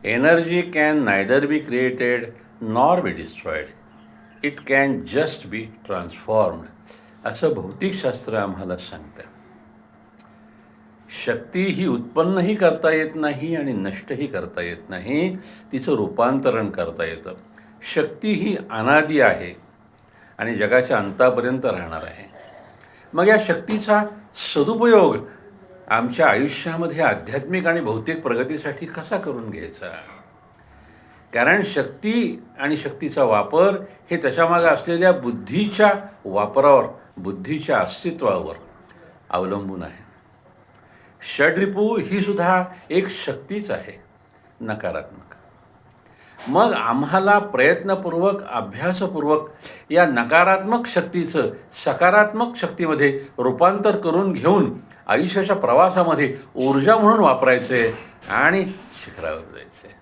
Energy can neither be created nor be destroyed. It can just be transformed, असं भौतिकशास्त्र आम्हाला सांगतं. शक्ती ही उत्पन्नही करता येत नाही आणि नष्टही करता येत नाही, तिचं रूपांतरण करता येतं. शक्ती ही अनादी आहे आणि जगाच्या अंतापर्यंत राहणार आहे. मग या शक्तीचा सदुपयोग आमच्या आयुष्यामध्ये आध्यात्मिक आणि भौतिक प्रगतीसाठी कसा करून घ्यायचा? कारण शक्ती आणि शक्तीचा वापर हे त्याच्यामागे असलेल्या बुद्धीच्या वापरावर, बुद्धीच्या अस्तित्वावर अवलंबून आहे. षड्रिपू ही सुद्धा एक शक्तीच आहे, नकारात्मक. मग आम्हाला प्रयत्नपूर्वक, अभ्यासपूर्वक या नकारात्मक शक्तीचं सकारात्मक शक्तीमध्ये रूपांतर करून घेऊन आयुष्याच्या प्रवासामध्ये ऊर्जा म्हणून वापरायचं आहे आणि शिखरावर जायचं आहे.